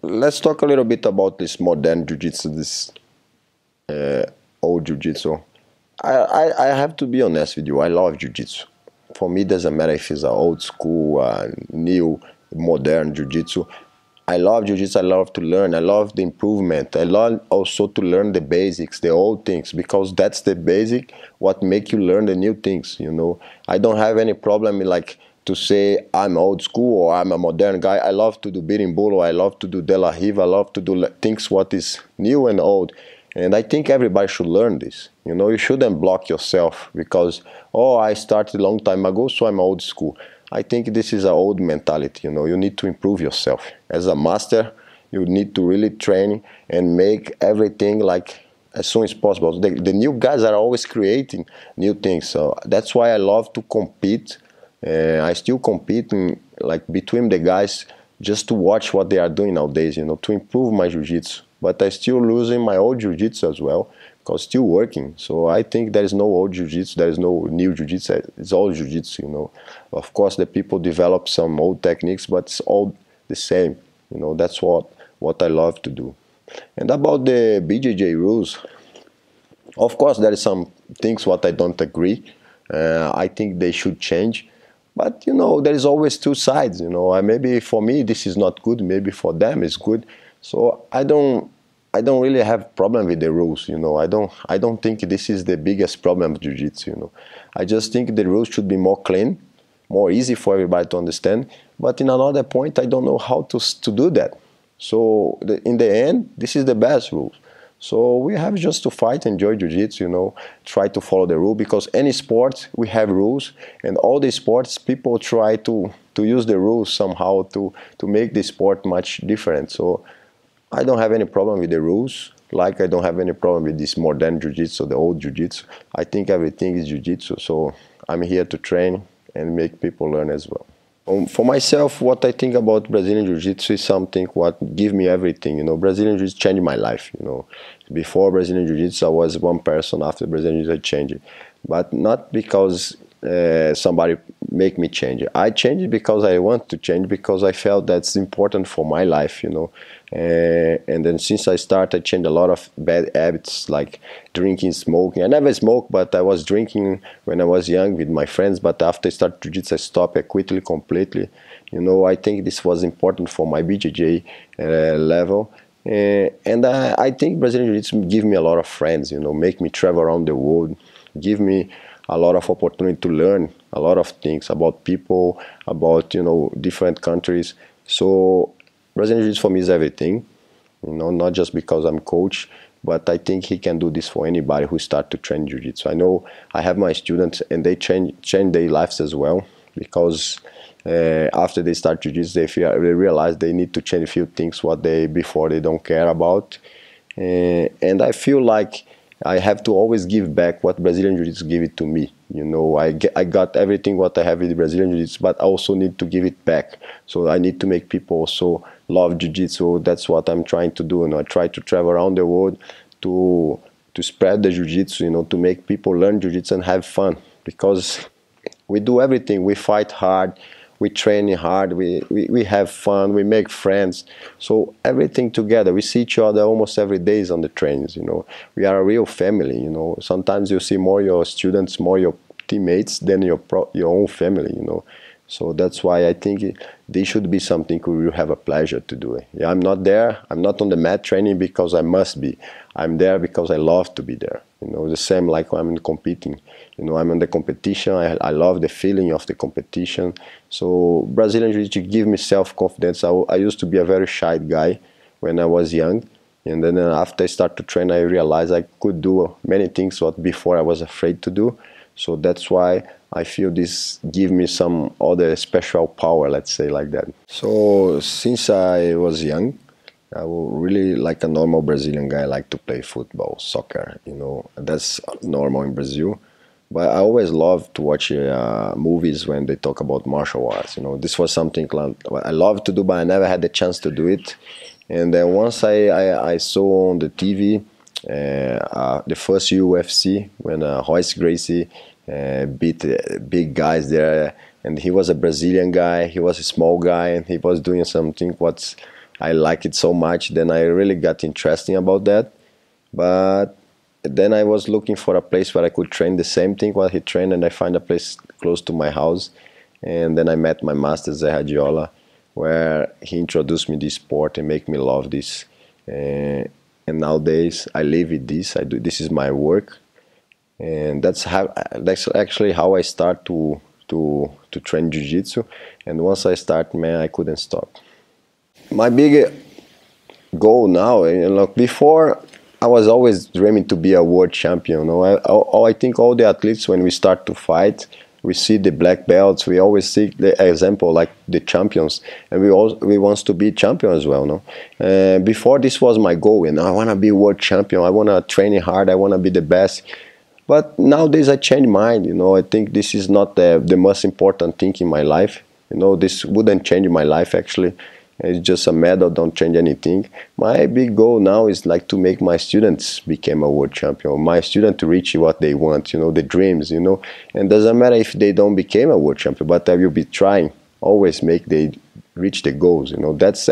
let's talk a little bit about this modern jiu-jitsu, this old jiu-jitsu. I have to be honest with you. I love jiu-jitsu. For me, it doesn't matter if it's a old school, new, modern jiu-jitsu. I love jiu-jitsu. I love to learn. I love the improvement. I love also to learn the basics, the old things, because that's the basic what make you learn the new things. I don't have any problem in, like, to say I'm old school or I'm a modern guy. I love to do beating bull. I love to do de la riva. I love to do things what is new and old. And I think everybody should learn this. You shouldn't block yourself because, oh, I started a long time ago, so I'm old school. I think this is an old mentality. You need to improve yourself. As a master, you need to really train and make everything like as soon as possible. The new guys are always creating new things. So that's why I love to compete. I still compete like between the guys just to watch what they are doing nowadays, to improve my jiu-jitsu. But I still losing my old jiu-jitsu as well, because still working. So I think there is no old jiu-jitsu, there is no new jiu-jitsu, it's all jiu-jitsu. Of course, the people develop some old techniques, but it's all the same. That's what I love to do. And about the BJJ rules, of course, there is some things what I don't agree. I think they should change. But, there is always two sides, maybe for me this is not good, maybe for them it's good. So I don't really have problem with the rules, I don't think this is the biggest problem of jiu-jitsu, I just think the rules should be more clean, more easy for everybody to understand. But in another point, I don't know how to do that. So in the end, this is the best rules. So we have just to fight, enjoy jiu-jitsu, try to follow the rule, because any sport we have rules, and all the sports people try to use the rules somehow to make the sport much different. So I don't have any problem with the rules, like I don't have any problem with this modern jiu-jitsu, the old jiu-jitsu. I think everything is jiu-jitsu, so I'm here to train and make people learn as well. For myself, what I think about Brazilian Jiu-Jitsu is something what give me everything. Brazilian Jiu-Jitsu changed my life. Before Brazilian Jiu-Jitsu, I was one person. After Brazilian Jiu-Jitsu, I changed it. But not because somebody make me change it. I changed it because I want to change, because I felt that's important for my life. And then since I started, I changed a lot of bad habits like drinking, smoking. I never smoked, but I was drinking when I was young with my friends. But after I started jiu-jitsu, I stopped. I quit it completely. I think this was important for my BJJ level. And I think Brazilian Jiu-Jitsu give me a lot of friends, make me travel around the world, give me a lot of opportunity to learn a lot of things about people, about, different countries. So Brazilian Jiu-Jitsu for me is everything, not just because I'm coach, but I think he can do this for anybody who start to train Jiu-Jitsu. I know I have my students and they change their lives as well, because after they start Jiu-Jitsu, they realize they need to change a few things what before they don't care about. And I feel like I have to always give back what Brazilian Jiu-Jitsu give it to me. I got everything what I have with Brazilian Jiu-Jitsu, but I also need to give it back. So I need to make people also love Jiu-Jitsu. That's what I'm trying to do. I try to travel around the world to spread the Jiu-Jitsu, to make people learn Jiu-Jitsu and have fun. Because we do everything. We fight hard. We train hard, we have fun, we make friends. So everything together. We see each other almost every day on the trains, We are a real family, Sometimes you see more your students, more your teammates than your own family, So that's why I think this should be something we will have a pleasure to do. Yeah, I'm not there. I'm not on the mat training because I must be. I'm there because I love to be there. The same like when I'm competing. I'm in the competition. I love the feeling of the competition. So Brazilian Jiu-Jitsu give me self-confidence. I used to be a very shy guy when I was young. And then after I start to train, I realized I could do many things what before I was afraid to do. So that's why I feel this give me some other special power, let's say like that. So since I was young, I will really like a normal Brazilian guy, like to play football, soccer, that's normal in Brazil. But I always love to watch movies when they talk about martial arts. This was something I love to do, but I never had the chance to do it. And then once I saw on the TV the first UFC when Royce Gracie beat big guys there, and he was a Brazilian guy. He was a small guy, and he was doing something what's I like it so much. Then I really got interesting about that. But then I was looking for a place where I could train the same thing while he trained, and I find a place close to my house. And then I met my master Zé Radiola, where he introduced me this sport and make me love this. And nowadays I live with this. I do this is my work, and that's actually how I start to train jiu-jitsu. And once I start, man, I couldn't stop. My big goal now, look, before I was always dreaming to be a world champion. You know, I think all the athletes, when we start to fight, we see the black belts. We always see the example like the champions, and we want to be champion as well. No, before this was my goal, and I want to be world champion. I want to train hard. I want to be the best. But nowadays I change mind. You know, I think this is not the most important thing in my life. You know, this wouldn't change my life actually. It's just a medal, don't change anything. My big goal now is like to make my students become a world champion, my students to reach what they want, you know, the dreams, you know. And doesn't matter if they don't become a world champion, but I will be trying, always make they reach the goals, you know. That's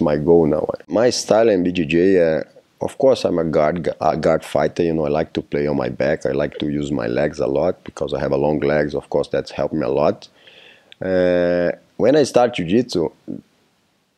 my goal now. My style in BJJ, of course, I'm a guard fighter, you know. I like to play on my back. I like to use my legs a lot because I have a long legs. Of course, that's helped me a lot. When I start jiu-jitsu,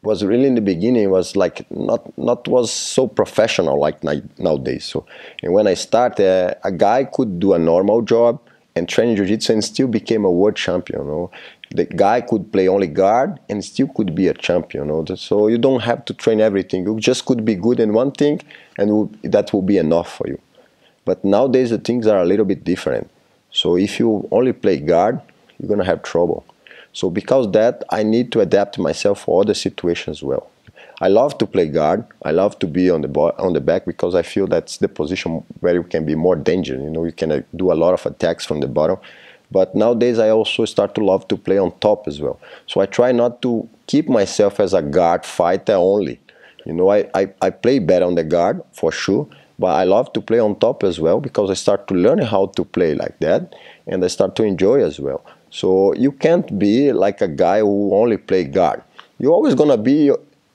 was really in the beginning, was like not was so professional like nowadays. So, and when I started, a guy could do a normal job and train jiu-jitsu and still became a world champion. You know? The guy could play only guard and still could be a champion. You know? So you don't have to train everything. You just could be good in one thing, and that will be enough for you. But nowadays the things are a little bit different. So if you only play guard, you're gonna have trouble. So because that, I need to adapt myself for other situations as well. I love to play guard. I love to be on the back because I feel that's the position where you can be more dangerous. You know, you can do a lot of attacks from the bottom. But nowadays I also start to love to play on top as well. So I try not to keep myself as a guard fighter only. You know, I play better on the guard for sure, but I love to play on top as well because I start to learn how to play like that, and I start to enjoy as well. So you can't be like a guy who only play guard. You're always gonna be,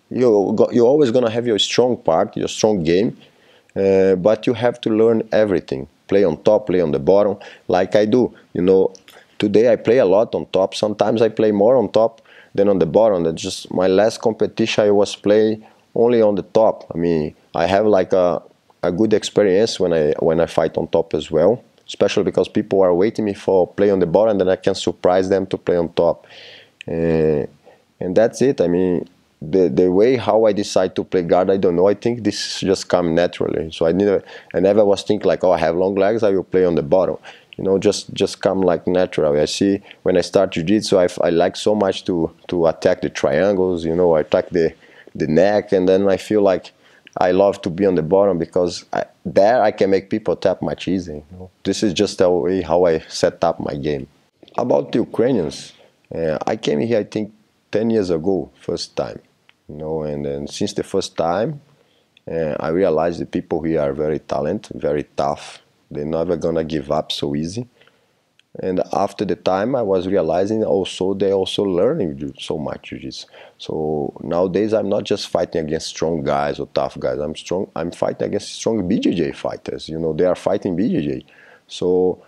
you're always gonna have your strong part, your strong game, but you have to learn everything. Play on top, play on the bottom, like I do. You know, today I play a lot on top. Sometimes I play more on top than on the bottom. That's just my last competition. I was playing only on the top. I mean, I have like a good experience when I fight on top as well. Especially because people are waiting me for play on the bottom, and then I can surprise them to play on top. And that's it. I mean, the way how I decide to play guard, I don't know. I think this just come naturally. So I never was thinking like, oh, I have long legs, I will play on the bottom. You know, just come like naturally. I see when I start jiu-jitsu, I like so much to attack the triangles. You know, I attack the neck, and then I feel like I love to be on the bottom because there I can make people tap much easier. You know? This is just the way how I set up my game. About the Ukrainians, I came here I think 10 years ago, first time. You know, and then since the first time, I realized the people here are very talented, very tough. They're never gonna give up so easy. And after the time, I was realizing also they're also learning so much jiu-jitsu. So nowadays, I'm not just fighting against strong guys or tough guys. I'm fighting against strong BJJ fighters. You know, they are fighting BJJ. So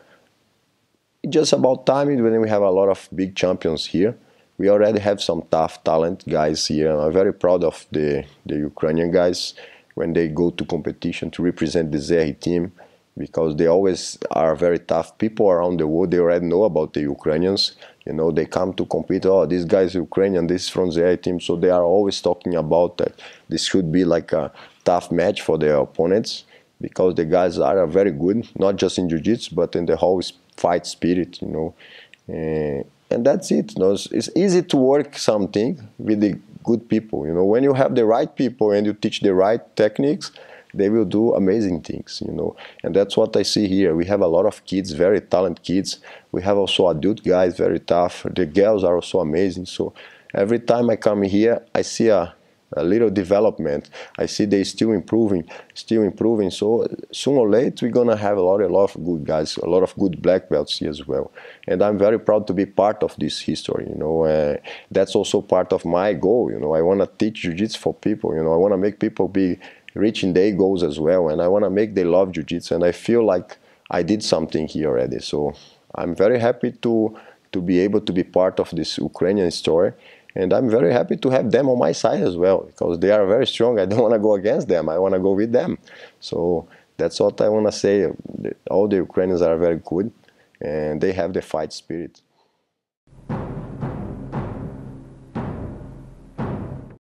it's just about time when we have a lot of big champions here. We already have some tough talent guys here. I'm very proud of the Ukrainian guys when they go to competition to represent the ZR team, because they always are very tough. People around the world, they already know about the Ukrainians. You know, they come to compete, oh, this guy's Ukrainian, this is from the ZR team. So they are always talking about that. This should be like a tough match for their opponents, because the guys are very good, not just in jiu-jitsu, but in the whole fight spirit, you know. And that's it. You know, it's easy to work something with the good people. You know, when you have the right people and you teach the right techniques, they will do amazing things, you know. And that's what I see here. We have a lot of kids, very talented kids. We have also adult guys, very tough. The girls are also amazing. So every time I come here, I see a a little development. I see they still improving. So sooner or later we're gonna have a lot of good guys, a lot of good black belts here as well. And I'm very proud to be part of this history. You know, that's also part of my goal. You know, I wanna teach jiu-jitsu for people. You know, I wanna make people be reaching their goals as well, and I wanna make they love jiu-jitsu. And I feel like I did something here already. So I'm very happy to be able to be part of this Ukrainian story. And I'm very happy to have them on my side as well, because they are very strong. I don't want to go against them. I want to go with them. So that's what I want to say. All the Ukrainians are very good, and they have the fight spirit.